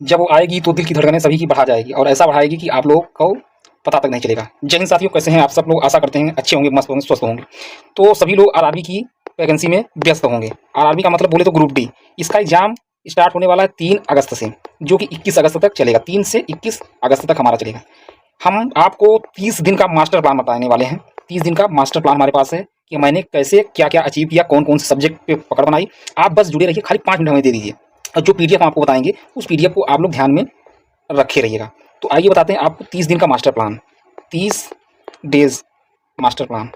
जब वो आएगी तो दिल की धड़कनें सभी की बढ़ा जाएगी और ऐसा बढ़ाएगी कि आप लोग को पता तक नहीं चलेगा। जय हिंद साथियों, कैसे हैं आप सब लोग? आशा करते हैं अच्छे होंगे, मस्त होंगे, स्वस्थ होंगे। तो सभी लोग आरआरबी की वैकेंसी में व्यस्त होंगे। आरआरबी का मतलब बोले तो ग्रुप डी। इसका एग्जाम स्टार्ट होने वाला है 3 अगस्त से, जो कि 21 अगस्त तक चलेगा। 3 से 21 अगस्त तक हमारा चलेगा। हम आपको 30 दिन का मास्टर प्लान बताने वाले हैं। 30 दिन का मास्टर प्लान हमारे पास है कि मैंने कैसे क्या क्या अचीव किया, कौन कौन से सब्जेक्ट पे पकड़ बनाई। आप बस जुड़े रहिए, खाली 5 मिनट हमें दे दीजिए और जो पीडीएफ हम आपको बताएंगे उस पीडीएफ को आप लोग ध्यान में रखे रहिएगा। तो आइए बताते हैं आपको 30 दिन का master plan, 30 days master plan,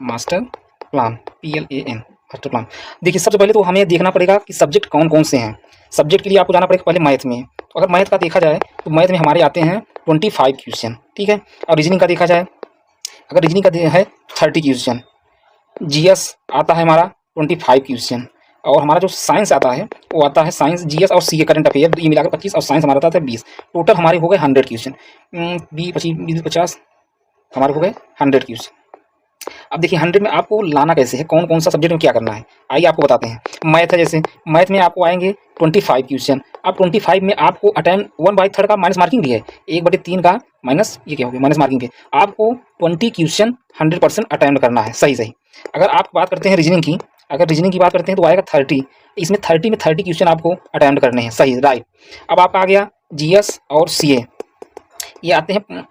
master plan PLAN master plan. देखिए, सबसे पहले तो हमें देखना पड़ेगा कि सब्जेक्ट कौन कौन से हैं। सब्जेक्ट के लिए आपको जाना पड़ेगा पहले मैथ में। तो अगर मैथ का देखा जाए तो मैथ में हमारे आते हैं 25 क्वेश्चन, ठीक है। और रीजनिंग का देखा जाए, अगर रीजनिंग का है 30 क्वेश्चन। जीएस आता है हमारा 25 क्वेश्चन। और हमारा जो साइंस आता है वो आता है साइंस, जीएस और सीए करंट अफेयर, ये मिलाकर 25 और साइंस हमारा आता है 20। टोटल हमारे हो गए 100 क्वेश्चन। 20 25 50 हमारे हो गए 100 क्वेश्चन। अब देखिए 100 में आपको लाना कैसे है, कौन कौन सा सब्जेक्ट में क्या करना है, आइए आपको बताते हैं। मैथ है, जैसे मैथ में आपको आएंगे 25 क्वेश्चन। अब 25 में आपको अटेम्प्ट 1/3 का माइनस मार्किंग भी है, 1/3 का माइनस, ये क्या हो गया, माइनस मार्किंग पे आपको 20 क्वेश्चन 100% अटेम्प्ट करना है, सही सही। अगर आप बात करते हैं रीजनिंग की, अगर रीजनिंग की बात करते हैं तो आएगा 30। इसमें 30 में 30 क्वेश्चन आपको अटेम्प्ट करने हैं, सही, राइट। अब आपका आ गया जीएस और सीए, ये आते हैं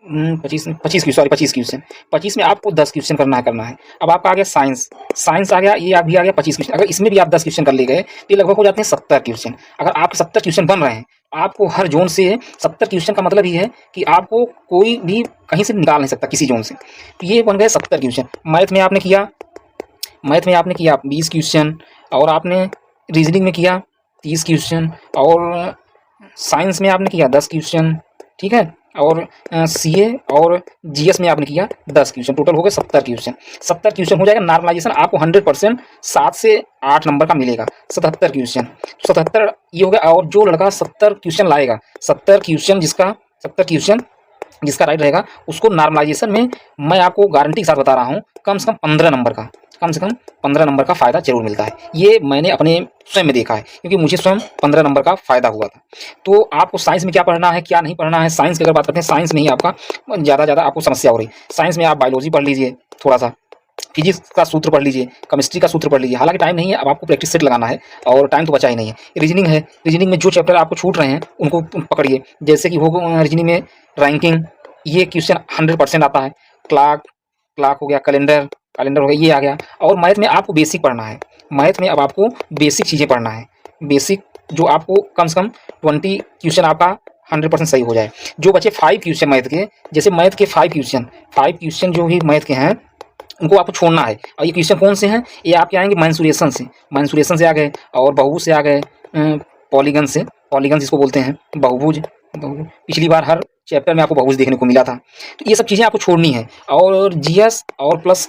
25 क्वेश्चन, सॉरी 25 क्वेश्चन। 25 में आपको 10 क्वेश्चन करना है। अब आपका आ गया साइंस, साइंस आ गया, ये भी आ गया 25 क्वेश्चन। अगर इसमें भी आप 10 क्वेश्चन कर ले गए तो ये लगभग हो जाते हैं 70 क्वेश्चन। अगर आपके 70 क्वेश्चन बन रहे हैं, आपको हर जोन से 70 क्वेश्चन का मतलब ये है कि आपको कोई भी कहीं से निकाल नहीं सकता, किसी जोन से। तो ये बन गए 70 क्वेश्चन। मैथ में आपने किया 20 क्वेश्चन, और आपने रीजनिंग में किया 30 क्वेश्चन, और साइंस में आपने किया 10 क्वेश्चन, ठीक है। और सीए और जीएस में आपने किया 10 क्वेश्चन, टोटल हो गए 70 क्वेश्चन। 70 क्वेश्चन हो जाएगा। नॉर्मलाइजेशन आपको 100% 7 से 8 नंबर का मिलेगा। 77 क्वेश्चन, 77 ये हो गया। और जो लड़का 70 क्वेश्चन लाएगा, 70 क्वेश्चन जिसका राइट रहेगा, उसको नॉर्मलाइजेशन में मैं आपको गारंटी के साथ बता रहा हूँ, कम से कम 15 नंबर का, कम से कम 15 नंबर का फ़ायदा जरूर मिलता है। ये मैंने अपने स्वयं में देखा है, क्योंकि मुझे स्वयं 15 नंबर का फ़ायदा हुआ था। तो आपको साइंस में क्या पढ़ना है, क्या नहीं पढ़ना है। साइंस की अगर बात करते हैं, साइंस में ही आपका ज़्यादा आपको समस्या हो रही। साइंस में आप बायोलॉजी पढ़ लीजिए, थोड़ा सा फिजिक्स का सूत्र पढ़ लीजिए, केमिस्ट्री का सूत्र पढ़ लीजिए। हालांकि टाइम नहीं है, अब आपको प्रैक्टिस सेट लगाना है और टाइम तो बचा ही नहीं है। रीजनिंग है, रीजनिंग में जो चैप्टर आपको छूट रहे हैं उनको पकड़िए। जैसे कि हो रीजनिंग में रैंकिंग, ये क्वेश्चन 100% आता है। क्लाक हो गया, कैलेंडर हो गया, ये आ गया। और मैथ में आपको बेसिक पढ़ना है। मैथ में अब आपको बेसिक चीज़ें पढ़ना है, बेसिक जो आपको कम से कम 20 क्वेश्चन आपका 100% सही हो जाए। जो बचे 5 क्वेश्चन मैथ के, जैसे मैथ के 5 क्वेश्चन जो भी मैथ के हैं उनको आपको छोड़ना है। और ये क्वेश्चन कौन से हैं, ये आपके आएंगे मैंसुरेशन से आ गए, और बहुभुज से आ गए, पॉलीगन जिसको बोलते हैं, बहुभुज। पिछली बार हर चैप्टर में आपको बहुभुज देखने को मिला था। तो ये सब चीज़ें आपको छोड़नी है। और जीएस और प्लस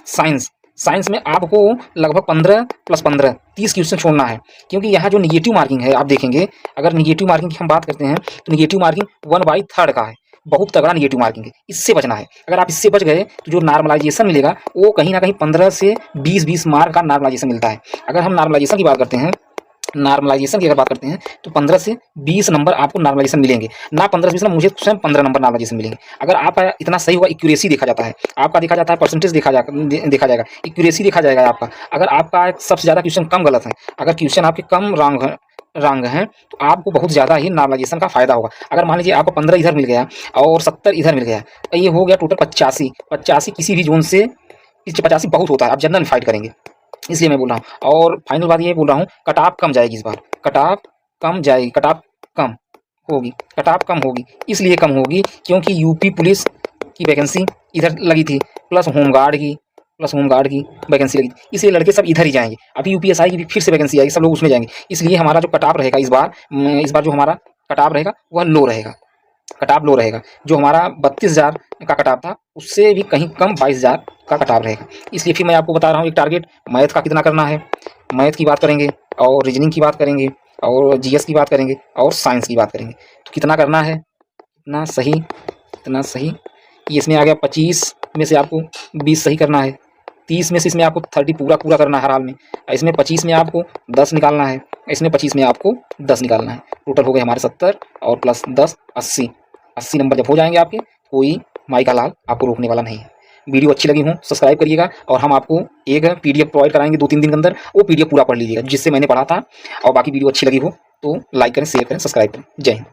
साइंस में आपको लगभग 15 + 15 30 क्वेश्चन छोड़ना है, क्योंकि यहाँ जो निगेटिव मार्किंग है, आप देखेंगे अगर निगेटिव मार्किंग की हम बात करते हैं तो निगेटिव मार्किंग 1/3 का है, बहुत तगड़ा निगेटिव मार्किंग है। इससे बचना है। अगर आप इससे बच गए तो जो नॉर्मलाइजेशन मिलेगा वो कहीं ना कहीं 15 से 20 मार्क का नॉर्मलाइजेशन मिलता है। अगर हम नॉर्मलाइजेशन की बात करते हैं, नॉर्मलाइजेशन की अगर बात करते हैं तो 15 से 20 नंबर आपको नॉर्मलाइजेशन मिलेंगे, ना 15 से 20 नंबर, मुझे स्वयं 15 नंबर नॉर्मलाइजेशन मिलेंगे। अगर आपका इतना सही होगा, एक्यूरेसी देखा जाता है, आपका देखा जाता है, परसेंटेज देखा जाएगा, एक्यूरेसी देखा जाएगा आपका। अगर आपका सबसे ज़्यादा क्वेश्चन कम गलत है, अगर क्वेश्चन आपके कम रंग हैं, तो आपको बहुत ज़्यादा ही नॉर्मलाइजेशन का फायदा होगा। अगर मान लीजिए आपको 15 इधर मिल गया और 70 इधर मिल गया, तो ये हो गया टोटल 85 किसी भी जोन से। 85 बहुत होता है, आप जनरल में फाइट करेंगे, इसलिए मैं बोल रहा हूँ। और फाइनल बात ये बोल रहा हूँ, कट ऑफ कम जाएगी इस बार, कट ऑफ कम होगी। इसलिए कम होगी क्योंकि यूपी पुलिस की वैकेंसी इधर लगी थी, प्लस होमगार्ड की वैकेंसी लगी थी, इसलिए लड़के सब इधर ही जाएंगे। अभी यूपीएसआई की भी फिर से वैकेंसी आएगी, सब लोग उसमें जाएंगे। इसलिए हमारा जो कट ऑफ रहेगा इस बार जो हमारा कट ऑफ रहेगा वह लो रहेगा, जो हमारा 32,000 का कट ऑफ था उससे भी कहीं कम 22,000 का कट ऑफ रहेगा। इसलिए फिर मैं आपको बता रहा हूँ एक टारगेट, मैथ का कितना करना है, मैथ की बात करेंगे, और रीजनिंग की बात करेंगे, और जीएस की बात करेंगे, और साइंस की बात करेंगे। तो कितना करना है, इतना सही, ये इसमें आ गया 25 में से आपको 20 सही करना है, 30 में से इसमें आपको 30 पूरा करना है हर हाल में। इसमें 25 में आपको 10 निकालना है, इसमें 25 में आपको 10 निकालना है। टोटल हो गए हमारे 70 और प्लस 10 80। 80 नंबर जब हो जाएंगे आपके, कोई माई का लाल आपको रोकने वाला नहीं है। वीडियो अच्छी लगी हो सब्सक्राइब करिएगा, और हम आपको एक PDF प्रोवाइड कराएंगे 2-3 दिन के अंदर, वो PDF पूरा पढ़ लीजिएगा जिससे मैंने पढ़ा था। और बाकी वीडियो अच्छी लगी हो तो लाइक करें, शेयर करें, सब्सक्राइब करें। जय हिंद।